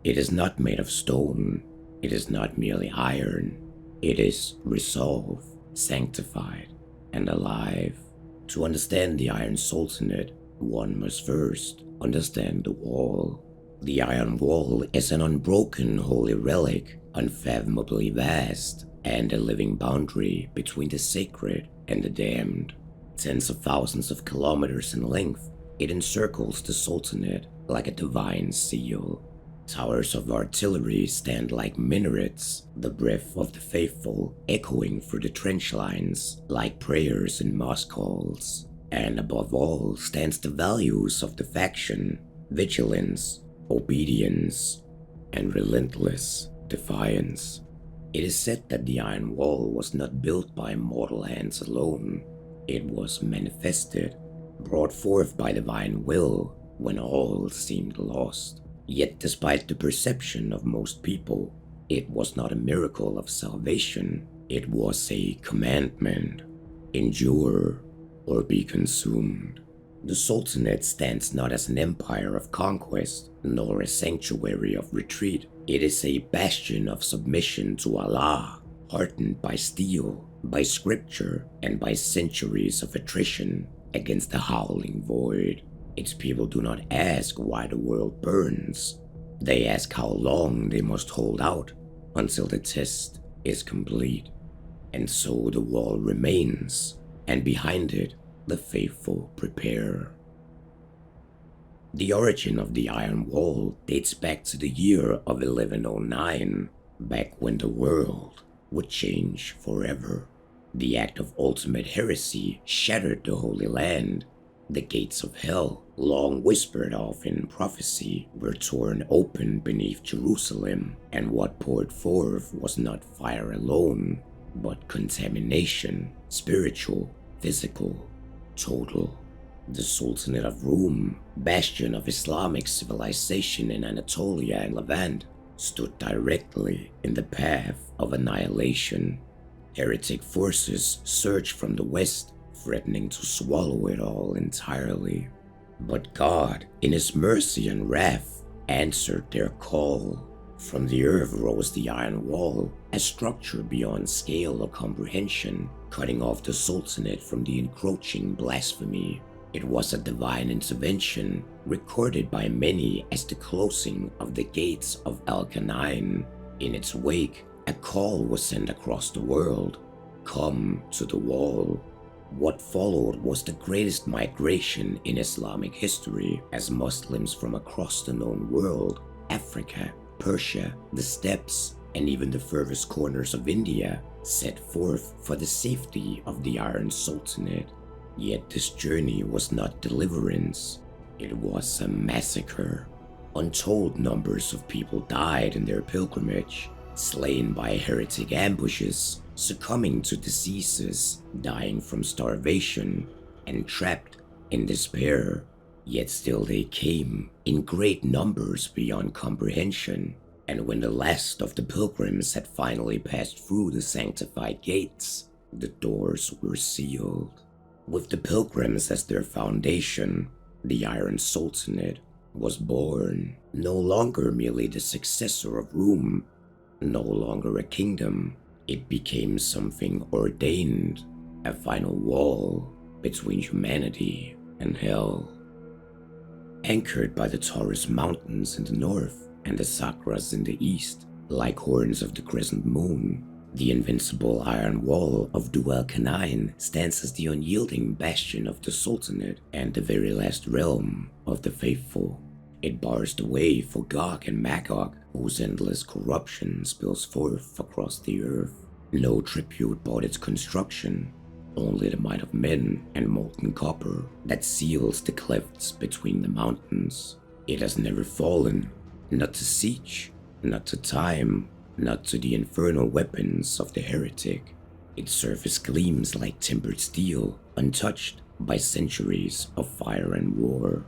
It is not made of stone, it is not merely iron, it is resolved, sanctified, and alive. To understand the Iron Sultanate, one must first understand the wall. The Iron Wall is an unbroken holy relic, unfathomably vast, and a living boundary between the sacred and the damned. Tens of thousands of kilometers in length, it encircles the Sultanate like a divine seal. Towers of artillery stand like minarets, the breath of the faithful echoing through the trench lines like prayers in mosque halls. And above all stands the values of the faction: vigilance, obedience, and relentless defiance. It is said that the Iron Wall was not built by mortal hands alone. It was manifested, brought forth by divine will when all seemed lost. Yet despite the perception of most people, it was not a miracle of salvation, it was a commandment: endure or be consumed. The Sultanate stands not as an empire of conquest, nor a sanctuary of retreat. It is a bastion of submission to Allah, hardened by steel, by scripture, and by centuries of attrition against the howling void. Its people do not ask why the world burns. They ask how long they must hold out until the test is complete. And so the wall remains, and behind it, the faithful prepare. The origin of the Iron Wall dates back to the year of 1109, back when the world would change forever. The act of ultimate heresy shattered the Holy Land. The gates of hell, long whispered of in prophecy, were torn open beneath Jerusalem, and what poured forth was not fire alone, but contamination, spiritual, physical, total. The Sultanate of Rûm, bastion of Islamic civilization in Anatolia and Levant, stood directly in the path of annihilation. Heretic forces surged from the west, threatening to swallow it all entirely. But God, in His mercy and wrath, answered their call. From the earth rose the Iron Wall, a structure beyond scale or comprehension, cutting off the Sultanate from the encroaching blasphemy. It was a divine intervention, recorded by many as the closing of the gates of Al-Qanaim. In its wake, a call was sent across the world: come to the wall. What followed was the greatest migration in Islamic history, as Muslims from across the known world, Africa, Persia, the steppes, and even the furthest corners of India, set forth for the safety of the Iron Sultanate. Yet this journey was not deliverance, it was a massacre. Untold numbers of people died in their pilgrimage, slain by heretic ambushes, succumbing to diseases, dying from starvation, and trapped in despair. Yet still they came in great numbers beyond comprehension, and when the last of the pilgrims had finally passed through the sanctified gates, the doors were sealed. With the pilgrims as their foundation, the Iron Sultanate was born, no longer merely the successor of Rûm, no longer a kingdom. It became something ordained, a final wall between humanity and hell. Anchored by the Taurus Mountains in the north and the Sakras in the east, like horns of the crescent moon, the invincible Iron Wall of Al-Qanaim stands as the unyielding bastion of the Sultanate and the very last realm of the faithful. It bars the way for Gog and Magog, whose endless corruption spills forth across the earth. No tribute bought its construction, only the might of men and molten copper that seals the clefts between the mountains. It has never fallen, not to siege, not to time, not to the infernal weapons of the heretic. Its surface gleams like tempered steel, untouched by centuries of fire and war.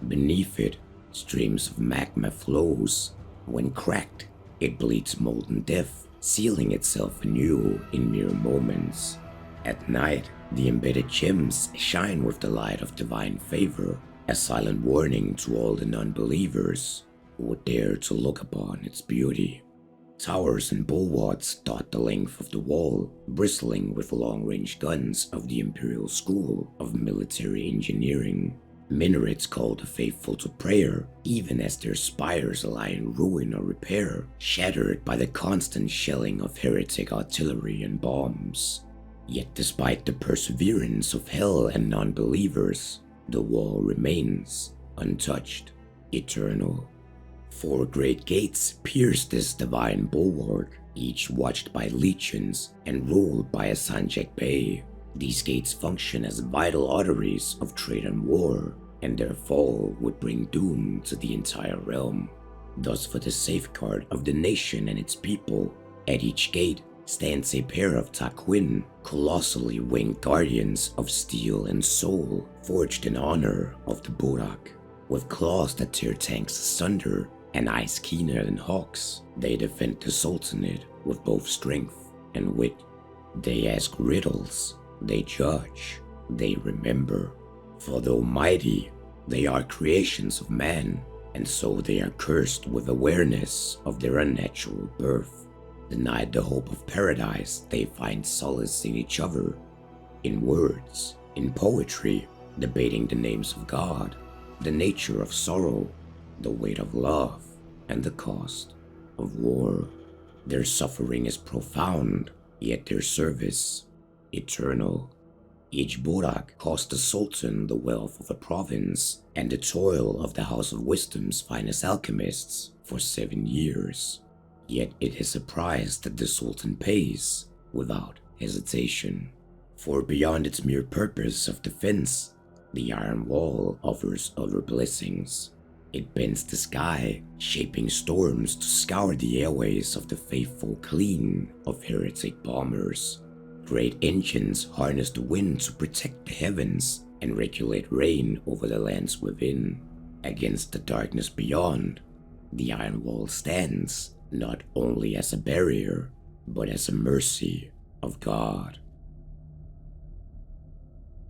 Beneath it, streams of magma flows. When cracked, it bleeds molten death, sealing itself anew in mere moments. At night, the embedded gems shine with the light of divine favor, a silent warning to all the non-believers. would dare to look upon its beauty. Towers and bulwarks dot the length of the wall, bristling with long-range guns of the Imperial School of Military Engineering. Minarets call the faithful to prayer, even as their spires lie in ruin or repair, shattered by the constant shelling of heretic artillery and bombs. Yet despite the perseverance of hell and non-believers, the wall remains untouched, eternal. 4 great gates pierce this divine bulwark, each watched by legions and ruled by a Sanjak Bey. These gates function as vital arteries of trade and war, and their fall would bring doom to the entire realm. Thus, for the safeguard of the nation and its people, at each gate stands a pair of Takwin, colossally winged guardians of steel and soul, forged in honor of the bulwark. With claws that tear tanks asunder and eyes keener than hawks, they defend the Sultanate with both strength and wit. They ask riddles, they judge, they remember. For though mighty, they are creations of man, and so they are cursed with awareness of their unnatural birth. Denied the hope of paradise, they find solace in each other, in words, in poetry, debating the names of God, the nature of sorrow, the weight of love, and the cost of war. Their suffering is profound, yet their service eternal. Each bulwark cost the Sultan the wealth of a province and the toil of the House of Wisdom's finest alchemists for 7 years. Yet it is a price that the Sultan pays without hesitation. For beyond its mere purpose of defense, the Iron Wall offers other blessings. It bends the sky, shaping storms to scour the airways of the faithful clean of heretic bombers. Great engines harness the wind to protect the heavens and regulate rain over the lands within. Against the darkness beyond, the Iron Wall stands, not only as a barrier, but as a mercy of God.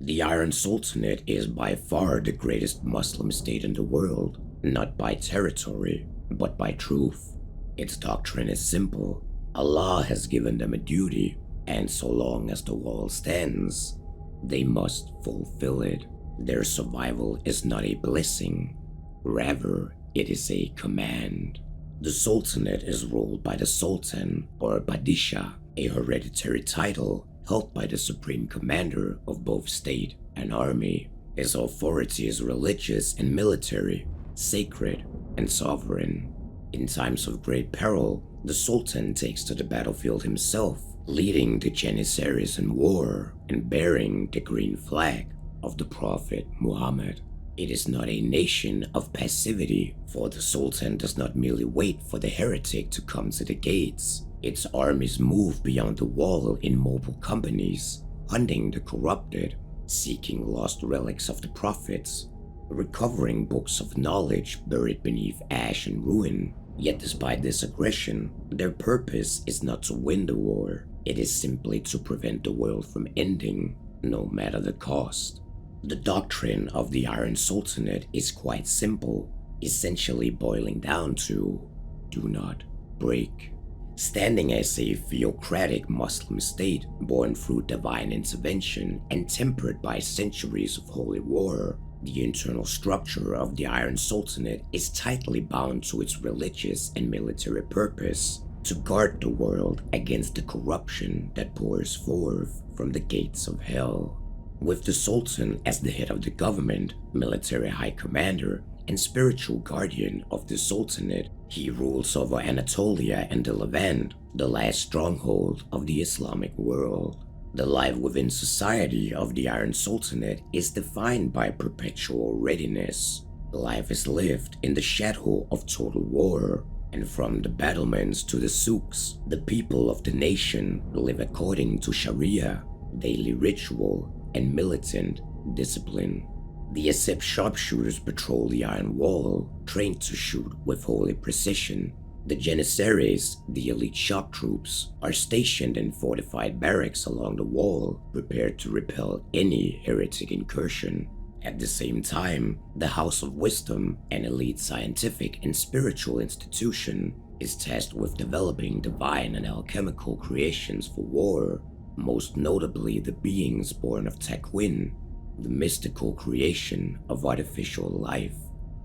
The Iron Sultanate is by far the greatest Muslim state in the world, not by territory, but by truth. Its doctrine is simple. Allah has given them a duty, and so long as the wall stands, they must fulfill it. Their survival is not a blessing, rather it is a command. The Sultanate is ruled by the Sultan or Padishah, a hereditary title held by the supreme commander of both state and army. His authority is religious and military, sacred and sovereign. In times of great peril, the Sultan takes to the battlefield himself, leading the Janissaries in war and bearing the green flag of the Prophet Muhammad. It is not a nation of passivity, for the Sultan does not merely wait for the heretic to come to the gates. Its armies move beyond the wall in mobile companies, hunting the corrupted, seeking lost relics of the prophets, recovering books of knowledge buried beneath ash and ruin. Yet despite this aggression, their purpose is not to win the war, it is simply to prevent the world from ending, no matter the cost. The doctrine of the Iron Sultanate is quite simple, essentially boiling down to do not break. Standing as a theocratic Muslim state born through divine intervention and tempered by centuries of holy war, the internal structure of the Iron Sultanate is tightly bound to its religious and military purpose, to guard the world against the corruption that pours forth from the gates of hell. With the Sultan as the head of the government, military high commander, and spiritual guardian of the Sultanate, he rules over Anatolia and the Levant, the last stronghold of the Islamic world. The life within society of the Iron Sultanate is defined by perpetual readiness. Life is lived in the shadow of total war, and from the battlements to the souks, the people of the nation live according to Sharia, daily ritual, and militant discipline. The Azep sharpshooters patrol the Iron Wall, trained to shoot with holy precision. The Janissaries, the elite shock troops, are stationed in fortified barracks along the wall, prepared to repel any heretic incursion. At the same time, the House of Wisdom, an elite scientific and spiritual institution, is tasked with developing divine and alchemical creations for war, most notably the beings born of Takwin, the mystical creation of artificial life.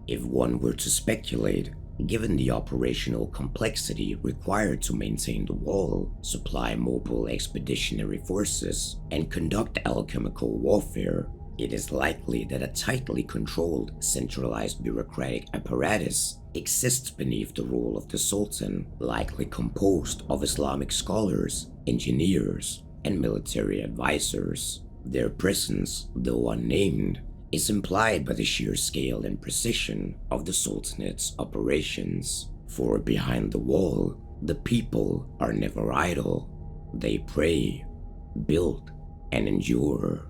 If one were to speculate, given the operational complexity required to maintain the wall, supply mobile expeditionary forces, and conduct alchemical warfare, it is likely that a tightly controlled, centralized bureaucratic apparatus exists beneath the rule of the Sultan, likely composed of Islamic scholars, engineers, and military advisors. Their presence, though unnamed, is implied by the sheer scale and precision of the Sultanate's operations. For behind the wall, the people are never idle. They pray, build, and endure.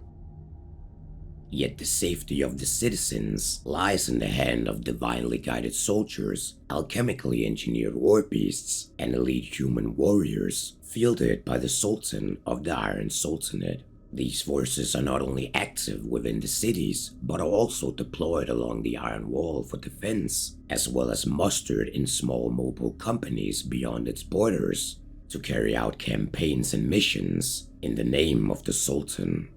Yet the safety of the citizens lies in the hand of divinely guided soldiers, alchemically engineered war beasts, and elite human warriors fielded by the Sultan of the Iron Sultanate. These forces are not only active within the cities, but are also deployed along the Iron Wall for defense, as well as mustered in small mobile companies beyond its borders to carry out campaigns and missions in the name of the Sultan.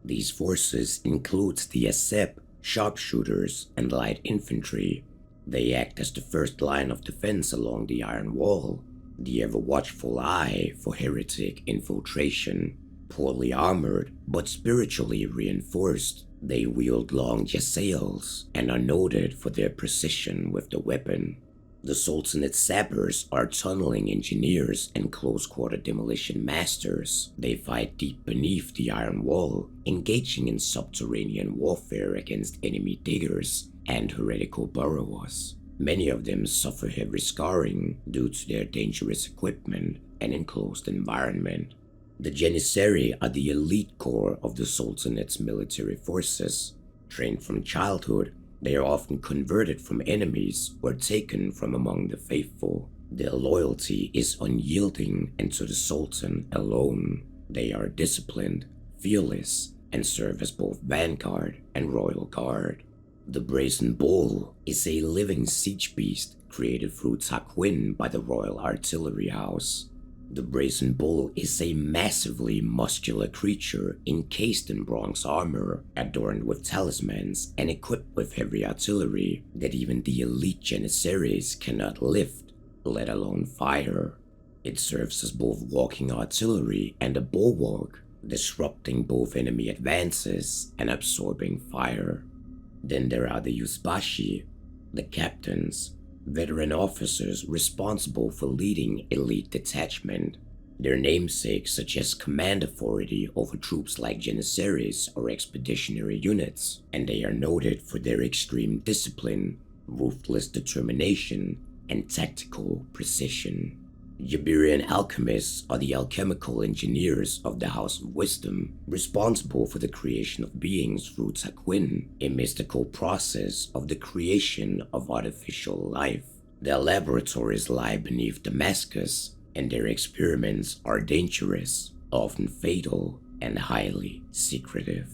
These forces include the Asep, sharpshooters, and light infantry. They act as the first line of defense along the Iron Wall, the ever-watchful eye for heretic infiltration. Poorly armored, but spiritually reinforced, they wield long jasails and are noted for their precision with the weapon. The Sultanate's sappers are tunneling engineers and close-quarter demolition masters. They fight deep beneath the Iron Wall, engaging in subterranean warfare against enemy diggers and heretical burrowers. Many of them suffer heavy scarring due to their dangerous equipment and enclosed environment. The Janissary are the elite core of the Sultanate's military forces. Trained from childhood, they are often converted from enemies or taken from among the faithful. Their loyalty is unyielding and to the Sultan alone. They are disciplined, fearless, and serve as both vanguard and royal guard. The Brazen Bull is a living siege beast created through Takwin by the Royal Artillery House. The Brazen Bull is a massively muscular creature encased in bronze armor, adorned with talismans and equipped with heavy artillery that even the elite Janissaries cannot lift, let alone fire. It serves as both walking artillery and a bulwark, disrupting both enemy advances and absorbing fire. Then there are the Yuzbashi, the captains, veteran officers responsible for leading elite detachment. Their namesakes suggest command authority over troops like Janissaries or expeditionary units, and they are noted for their extreme discipline, ruthless determination, and tactical precision. Jabirian alchemists are the alchemical engineers of the House of Wisdom, responsible for the creation of beings through Takwin, a mystical process of the creation of artificial life. Their laboratories lie beneath Damascus, and their experiments are dangerous, often fatal, and highly secretive.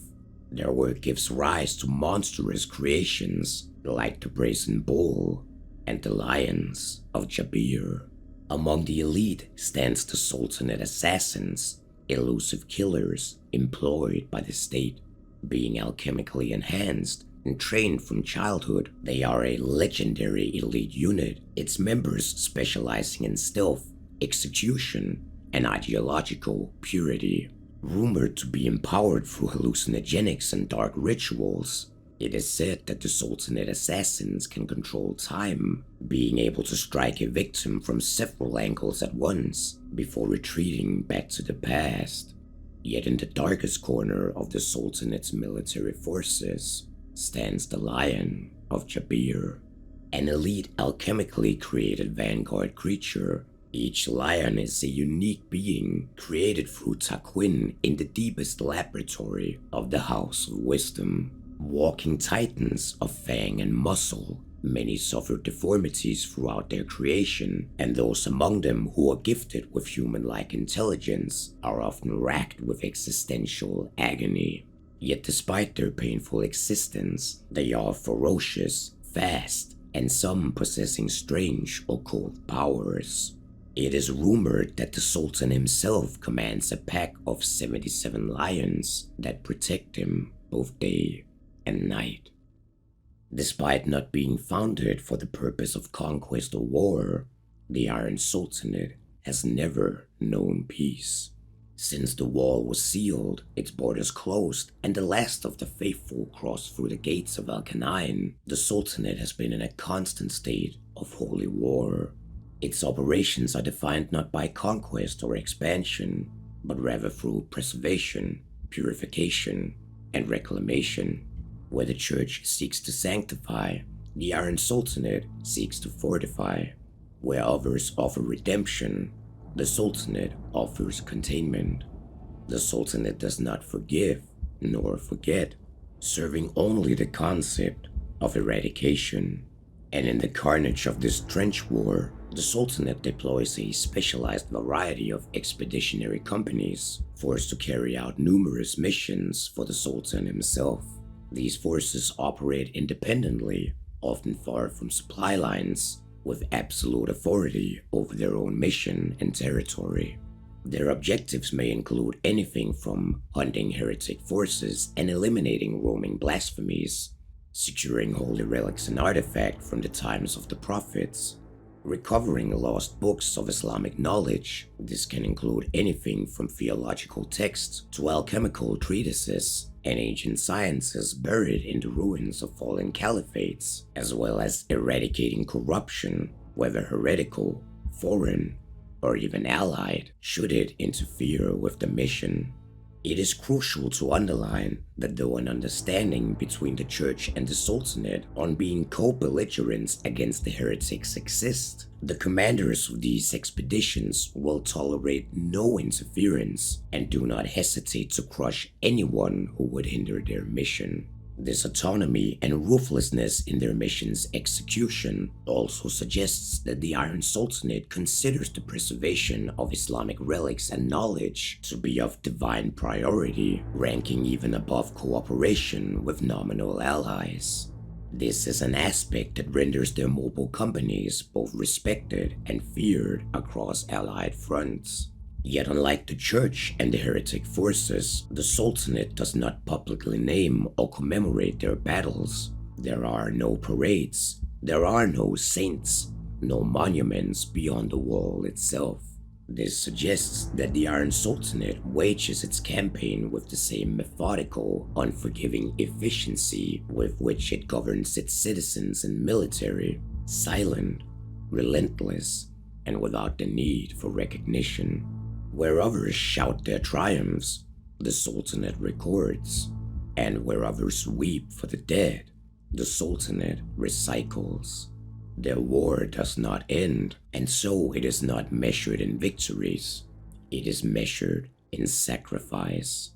Their work gives rise to monstrous creations like the Brazen Bull and the Lions of Jabir. Among the elite stands the Sultanate assassins, elusive killers employed by the state. Being alchemically enhanced and trained from childhood, they are a legendary elite unit, its members specializing in stealth, execution, and ideological purity. Rumored to be empowered through hallucinogenics and dark rituals, it is said that the Sultanate assassins can control time, being able to strike a victim from several angles at once before retreating back to the past. Yet in the darkest corner of the Sultanate's military forces stands the Lion of Jabir, an elite alchemically created vanguard creature. Each lion is a unique being created through Takwin in the deepest laboratory of the House of Wisdom. Walking titans of fang and muscle, many suffer deformities throughout their creation, and those among them who are gifted with human-like intelligence are often racked with existential agony. Yet despite their painful existence, they are ferocious, fast, and some possessing strange occult powers. It is rumored that the Sultan himself commands a pack of 77 lions that protect him both day and night. Despite not being founded for the purpose of conquest or war, the Iron Sultanate has never known peace. Since the wall was sealed, its borders closed, and the last of the faithful crossed through the gates of Al-Kanain, the Sultanate has been in a constant state of holy war. Its operations are defined not by conquest or expansion, but rather through preservation, purification, and reclamation. Where the Church seeks to sanctify, the Iron Sultanate seeks to fortify. Where others offer redemption, the Sultanate offers containment. The Sultanate does not forgive nor forget, serving only the concept of eradication. And in the carnage of this trench war, the Sultanate deploys a specialized variety of expeditionary companies, forced to carry out numerous missions for the Sultan himself. These forces operate independently, often far from supply lines, with absolute authority over their own mission and territory. Their objectives may include anything from hunting heretic forces and eliminating roaming blasphemies, securing holy relics and artifacts from the times of the prophets, recovering lost books of Islamic knowledge. This can include anything from theological texts to alchemical treatises and ancient sciences buried in the ruins of fallen caliphates, as well as eradicating corruption, whether heretical, foreign, or even allied, should it interfere with the mission. It is crucial to underline that though an understanding between the Church and the Sultanate on being co-belligerents against the heretics exists, the commanders of these expeditions will tolerate no interference and do not hesitate to crush anyone who would hinder their mission. This autonomy and ruthlessness in their mission's execution also suggests that the Iron Sultanate considers the preservation of Islamic relics and knowledge to be of divine priority, ranking even above cooperation with nominal allies. This is an aspect that renders their mobile companies both respected and feared across allied fronts. Yet unlike the Church and the heretic forces, the Sultanate does not publicly name or commemorate their battles. There are no parades, there are no saints, no monuments beyond the wall itself. This suggests that the Iron Sultanate wages its campaign with the same methodical, unforgiving efficiency with which it governs its citizens and military, silent, relentless, and without the need for recognition. Where others shout their triumphs, the Sultanate records, and where others weep for the dead, the Sultanate recycles. Their war does not end, and so it is not measured in victories, it is measured in sacrifice.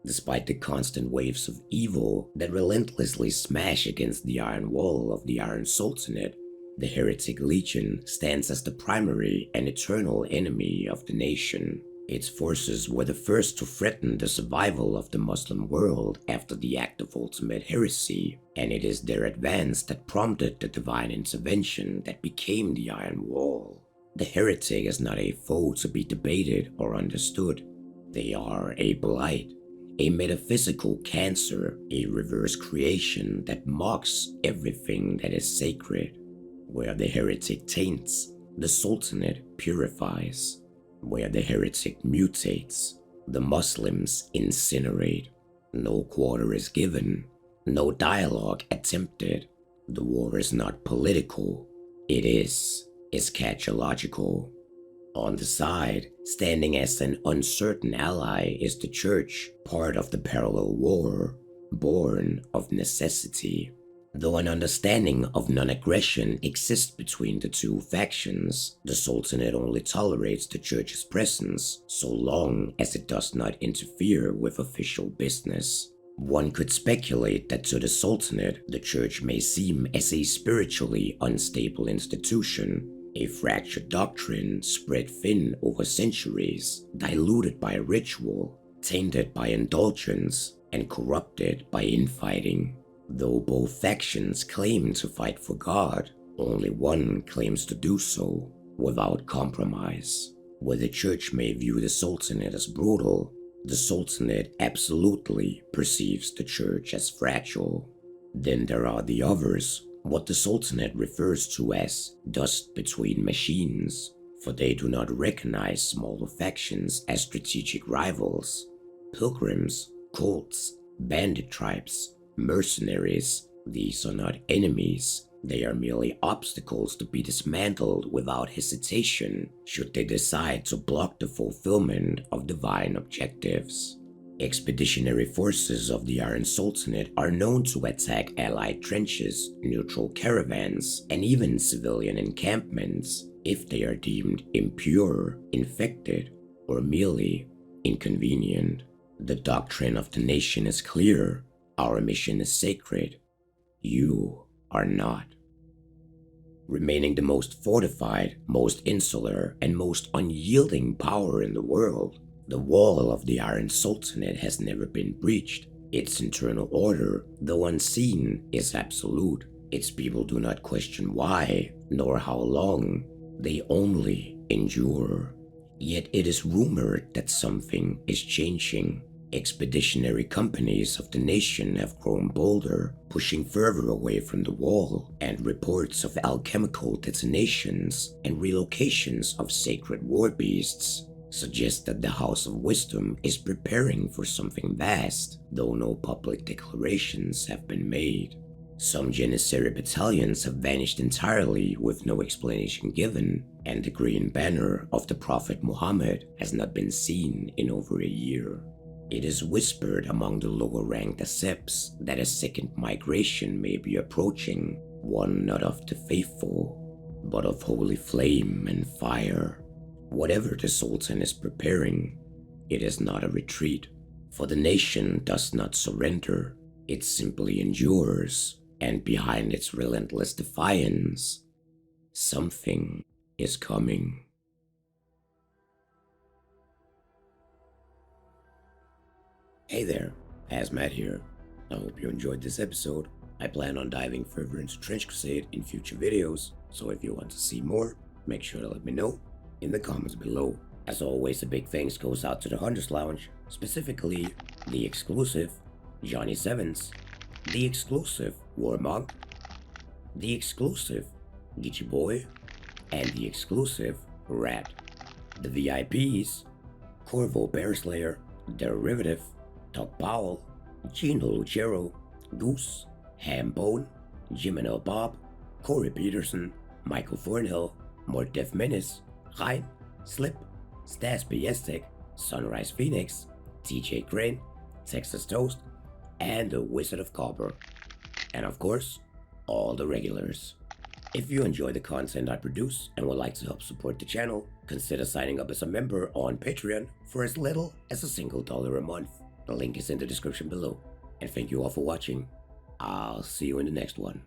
Despite the constant waves of evil that relentlessly smash against the iron wall of the Iron Sultanate, the Heretic Legion stands as the primary and eternal enemy of the nation. Its forces were the first to threaten the survival of the Muslim world after the Act of Ultimate Heresy, and it is their advance that prompted the divine intervention that became the Iron Wall. The heretic is not a foe to be debated or understood. They are a blight, a metaphysical cancer, a reverse creation that mocks everything that is sacred. Where the heretic taints, the Sultanate purifies. Where the heretic mutates, the Muslims incinerate. No quarter is given, no dialogue attempted. The war is not political, it is eschatological. On the side, standing as an uncertain ally, is the Church, part of the parallel war, born of necessity. Though an understanding of non-aggression exists between the two factions, the Sultanate only tolerates the Church's presence so long as it does not interfere with official business. One could speculate that to the Sultanate, the Church may seem as a spiritually unstable institution, a fractured doctrine spread thin over centuries, diluted by ritual, tainted by indulgence and corrupted by infighting. Though both factions claim to fight for God, only one claims to do so without compromise. Where the church may view the Sultanate as brutal, the Sultanate absolutely perceives the church as fragile. Then there are the others, what the Sultanate refers to as dust between machines, for they do not recognize smaller factions as strategic rivals. Pilgrims, cults, bandit tribes, mercenaries, these are not enemies, they are merely obstacles to be dismantled without hesitation should they decide to block the fulfillment of divine objectives. Expeditionary forces of the Iron Sultanate are known to attack allied trenches, neutral caravans, and even civilian encampments if they are deemed impure, infected, or merely inconvenient. The doctrine of the nation is clear. Our mission is sacred. You are not. Remaining the most fortified, most insular, and most unyielding power in the world, the wall of the Iron Sultanate has never been breached. Its internal order, though unseen, is absolute. Its people do not question why, nor how long. They only endure. Yet it is rumored that something is changing. Expeditionary companies of the nation have grown bolder, pushing further away from the wall, and reports of alchemical detonations and relocations of sacred war beasts suggest that the House of Wisdom is preparing for something vast, though no public declarations have been made. Some Janissary battalions have vanished entirely with no explanation given, and the green banner of the Prophet Muhammad has not been seen in over a year. It is whispered among the lower-ranked adepts that a second migration may be approaching, one not of the faithful, but of holy flame and fire. Whatever the Sultan is preparing, it is not a retreat, for the nation does not surrender, it simply endures, and behind its relentless defiance, something is coming. Hey there, Hazmat here. I hope you enjoyed this episode. I plan on diving further into Trench Crusade in future videos, so if you want to see more, make sure to let me know in the comments below. As always, a big thanks goes out to the Hunters Lounge, specifically the exclusive Johnny Sevens, the exclusive Warmog, the exclusive Geechee Boy, and the exclusive Rat. The VIPs, Corvo Bearslayer, Derivative, Tuck Powell, Gino Lucero, Goose, Hambone, Jiminel Bob, Corey Peterson, Michael Thornhill, Mordef Menace, Ryan, Slip, Stas Piestek, Sunrise Phoenix, TJ Crane, Texas Toast, and the Wizard of Copper. And of course, all the regulars. If you enjoy the content I produce and would like to help support the channel, consider signing up as a member on Patreon for as little as $1 a month. The link is in the description below. And thank you all for watching. I'll see you in the next one.